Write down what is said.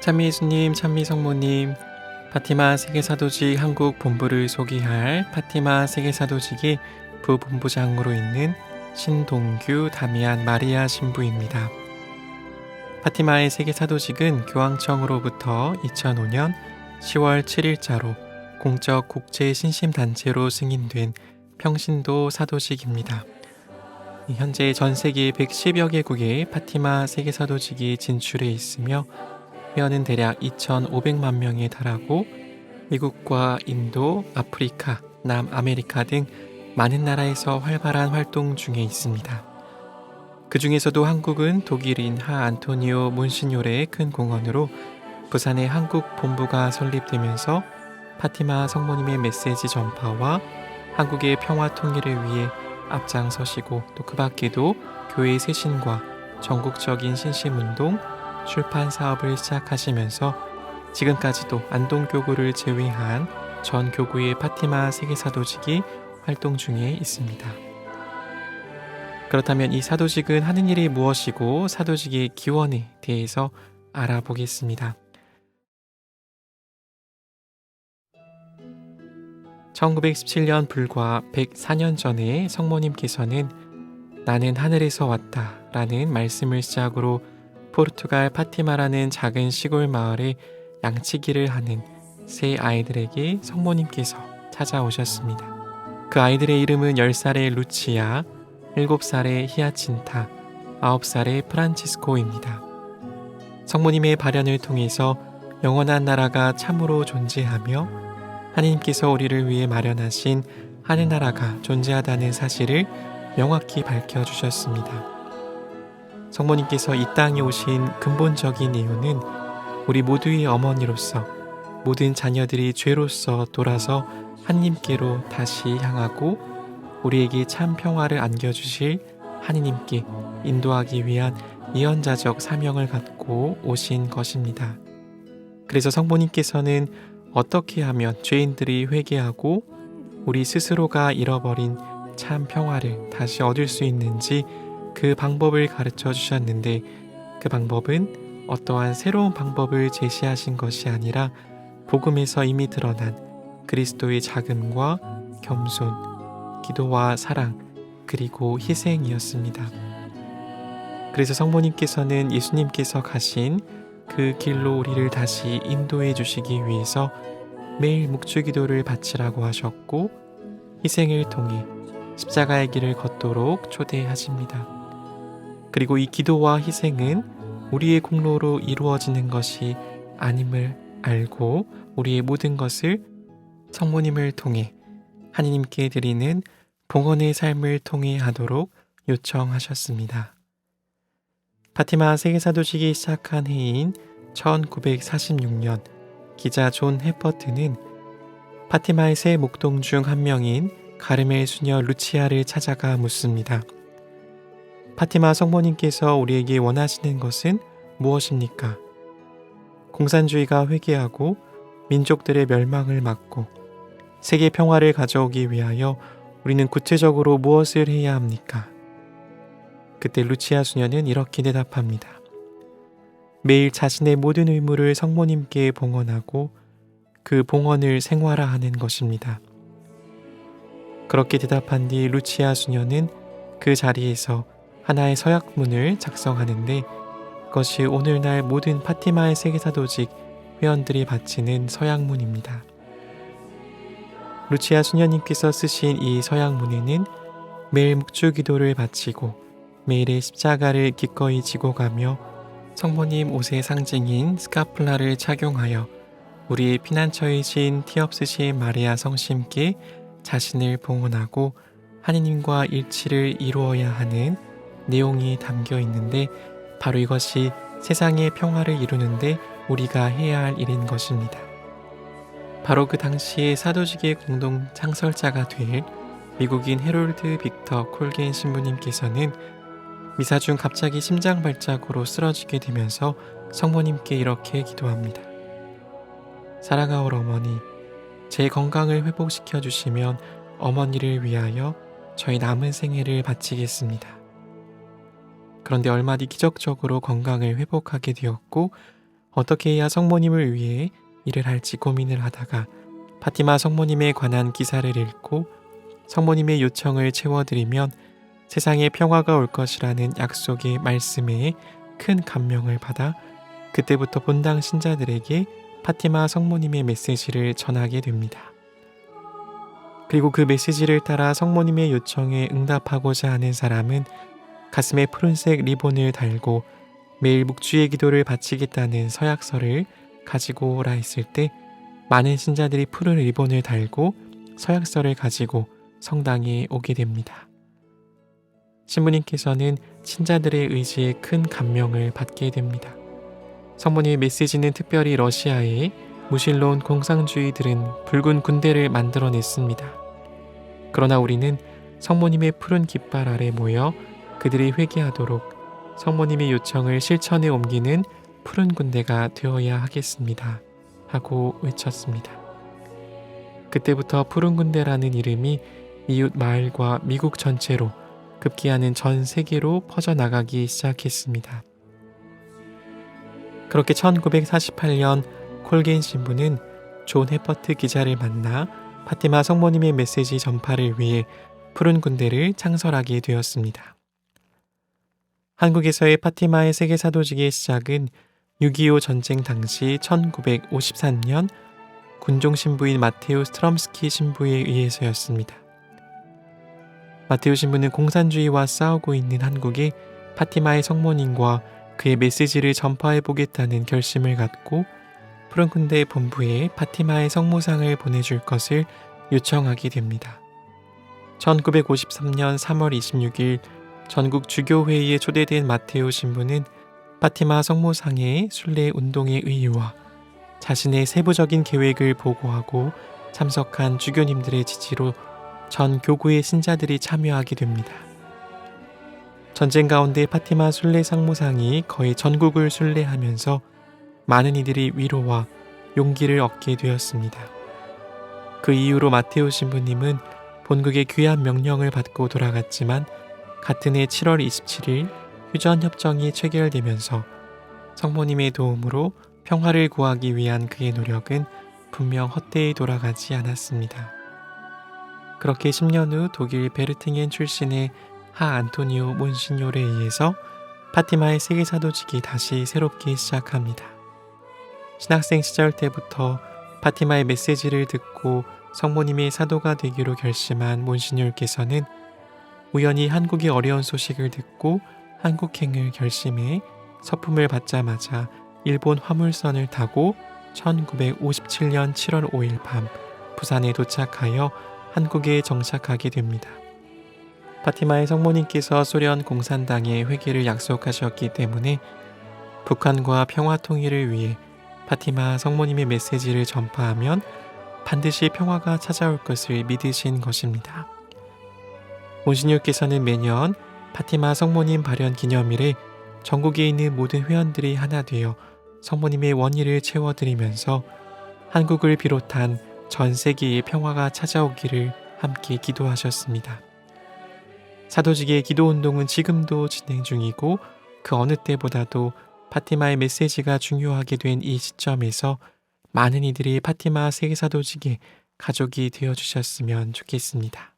찬미예수님, 찬미성모님, 파티마 세계사도직 한국 본부를 소개할 파티마 세계사도직의 부본부장으로 있는 신동규 다미안 마리아 신부입니다. 파티마의 세계사도직은 교황청으로부터 2005년 10월 7일자로 공적 국제 신심단체로 승인된 평신도 사도직입니다. 현재 전 세계 110여 개국의 파티마 세계사도직이 진출해 있으며 회원은 대략 2,500만 명에 달하고 미국과 인도, 아프리카, 남아메리카 등 많은 나라에서 활발한 활동 중에 있습니다. 그 중에서도 한국은 독일인 하 안토니오 몬시뇨레의 큰 공헌으로 부산의 한국 본부가 설립되면서 파티마 성모님의 메시지 전파와 한국의 평화 통일을 위해 앞장서시고 또 그 밖에도 교회 쇄신과 전국적인 신심운동, 출판 사업을 시작하시면서 지금까지도 안동교구를 제외한 전 교구의 파티마 세계사도직이 활동 중에 있습니다. 그렇다면 이 사도직은 하는 일이 무엇이고 사도직의 기원에 대해서 알아보겠습니다. 1917년 불과 104년 전에 성모님께서는 나는 하늘에서 왔다 라는 말씀을 시작으로 포르투갈 파티마라는 작은 시골 마을에 양치기를 하는 세 아이들에게 성모님께서 찾아오셨습니다. 그 아이들의 이름은 10살의 루치아, 7살의 히아친타, 9살의 프란치스코입니다. 성모님의 발현을 통해서 영원한 나라가 참으로 존재하며 하나님께서 우리를 위해 마련하신 하늘나라가 존재하다는 사실을 명확히 밝혀주셨습니다. 성모님께서 이 땅에 오신 근본적인 이유는 우리 모두의 어머니로서 모든 자녀들이 죄로서 돌아서 하나님께로 다시 향하고 우리에게 참 평화를 안겨주실 하나님께 인도하기 위한 예언자적 사명을 갖고 오신 것입니다. 그래서 성모님께서는 어떻게 하면 죄인들이 회개하고 우리 스스로가 잃어버린 참 평화를 다시 얻을 수 있는지 그 방법을 가르쳐 주셨는데 그 방법은 어떠한 새로운 방법을 제시하신 것이 아니라 복음에서 이미 드러난 그리스도의 자금과 겸손, 기도와 사랑, 그리고 희생이었습니다. 그래서 성모님께서는 예수님께서 가신 그 길로 우리를 다시 인도해 주시기 위해서 매일 묵주기도를 바치라고 하셨고 희생을 통해 십자가의 길을 걷도록 초대하십니다. 그리고 이 기도와 희생은 우리의 공로로 이루어지는 것이 아님을 알고 우리의 모든 것을 성모님을 통해 하나님께 드리는 봉헌의 삶을 통해 하도록 요청하셨습니다. 파티마 세계사도직이 시작한 해인 1946년 기자 존 해퍼트는 파티마의 세 목동 중 한 명인 가르멜 수녀 루치아를 찾아가 묻습니다. 파티마 성모님께서 우리에게 원하시는 것은 무엇입니까? 공산주의가 회개하고 민족들의 멸망을 막고 세계 평화를 가져오기 위하여 우리는 구체적으로 무엇을 해야 합니까? 그때 루치아 수녀는 이렇게 대답합니다. 매일 자신의 모든 의무를 성모님께 봉헌하고 그 봉헌을 생활화하는 것입니다. 그렇게 대답한 뒤 루치아 수녀는 그 자리에서 하나의 서약문을 작성하는데 그것이 오늘날 모든 파티마의 세계사도직 회원들이 바치는 서약문입니다. 루치아 수녀님께서 쓰신 이 서약문에는 매일 묵주기도를 바치고 매일의 십자가를 기꺼이 지고 가며 성모님 옷의 상징인 스카플라를 착용하여 우리의 피난처이신 티없으신 마리아 성심께 자신을 봉헌하고 하느님과 일치를 이루어야 하는 내용이 담겨 있는데 바로 이것이 세상의 평화를 이루는데 우리가 해야 할 일인 것입니다. 바로 그 당시에 사도직의 공동 창설자가 될 미국인 헤롤드 빅터 콜겐 신부님께서는 미사 중 갑자기 심장 발작으로 쓰러지게 되면서 성모님께 이렇게 기도합니다. 사랑하올 어머니, 제 건강을 회복시켜 주시면 어머니를 위하여 저희 남은 생애를 바치겠습니다. 그런데 얼마 뒤 기적적으로 건강을 회복하게 되었고 어떻게 해야 성모님을 위해 일을 할지 고민을 하다가 파티마 성모님에 관한 기사를 읽고 성모님의 요청을 채워드리면 세상에 평화가 올 것이라는 약속의 말씀에 큰 감명을 받아 그때부터 본당 신자들에게 파티마 성모님의 메시지를 전하게 됩니다. 그리고 그 메시지를 따라 성모님의 요청에 응답하고자 하는 사람은 가슴에 푸른색 리본을 달고 매일 묵주의 기도를 바치겠다는 서약서를 가지고 오라 했을 때 많은 신자들이 푸른 리본을 달고 서약서를 가지고 성당에 오게 됩니다. 신부님께서는 신자들의 의지에 큰 감명을 받게 됩니다. 성모님의 메시지는 특별히 러시아의 무신론 공산주의들은 붉은 군대를 만들어냈습니다. 그러나 우리는 성모님의 푸른 깃발 아래 모여 그들이 회개하도록 성모님의 요청을 실천에 옮기는 푸른 군대가 되어야 하겠습니다. 하고 외쳤습니다. 그때부터 푸른 군대라는 이름이 이웃 마을과 미국 전체로 급기야는 전 세계로 퍼져나가기 시작했습니다. 그렇게 1948년 콜겐 신부는 존 헤퍼트 기자를 만나 파티마 성모님의 메시지 전파를 위해 푸른 군대를 창설하게 되었습니다. 한국에서의 파티마의 세계사도직의 시작은 6.25 전쟁 당시 1953년 군종 신부인 마테오 스트럼스키 신부에 의해서였습니다. 마테오 신부는 공산주의와 싸우고 있는 한국에 파티마의 성모님과 그의 메시지를 전파해보겠다는 결심을 갖고 푸른 군대 본부에 파티마의 성모상을 보내줄 것을 요청하게 됩니다. 1953년 3월 26일 전국 주교회의에 초대된 마테오 신부는 파티마 성모상의 순례 운동의 의의와 자신의 세부적인 계획을 보고하고 참석한 주교님들의 지지로 전 교구의 신자들이 참여하게 됩니다. 전쟁 가운데 파티마 순례 성모상이 거의 전국을 순례하면서 많은 이들이 위로와 용기를 얻게 되었습니다. 그 이후로 마테오 신부님은 본국의 귀한 명령을 받고 돌아갔지만 같은 해 7월 27일 휴전협정이 체결되면서 성모님의 도움으로 평화를 구하기 위한 그의 노력은 분명 헛되이 돌아가지 않았습니다. 그렇게 10년 후 독일 베르팅엔 출신의 하 안토니오 몬시뇨르에 의해서 파티마의 세계사도직이 다시 새롭게 시작합니다. 신학생 시절 때부터 파티마의 메시지를 듣고 성모님의 사도가 되기로 결심한 몬시뇨르께서는 우연히 한국의 어려운 소식을 듣고 한국행을 결심해 서품을 받자마자 일본 화물선을 타고 1957년 7월 5일 밤 부산에 도착하여 한국에 정착하게 됩니다. 파티마의 성모님께서 소련 공산당에 회개를 약속하셨기 때문에 북한과 평화 통일을 위해 파티마 성모님의 메시지를 전파하면 반드시 평화가 찾아올 것을 믿으신 것입니다. 몬시뇨르께서는 매년 파티마 성모님 발현 기념일에 전국에 있는 모든 회원들이 하나 되어 성모님의 원의를 채워드리면서 한국을 비롯한 전 세계의 평화가 찾아오기를 함께 기도하셨습니다. 사도직의 기도운동은 지금도 진행 중이고 그 어느 때보다도 파티마의 메시지가 중요하게 된 이 시점에서 많은 이들이 파티마 세계사도직의 가족이 되어주셨으면 좋겠습니다.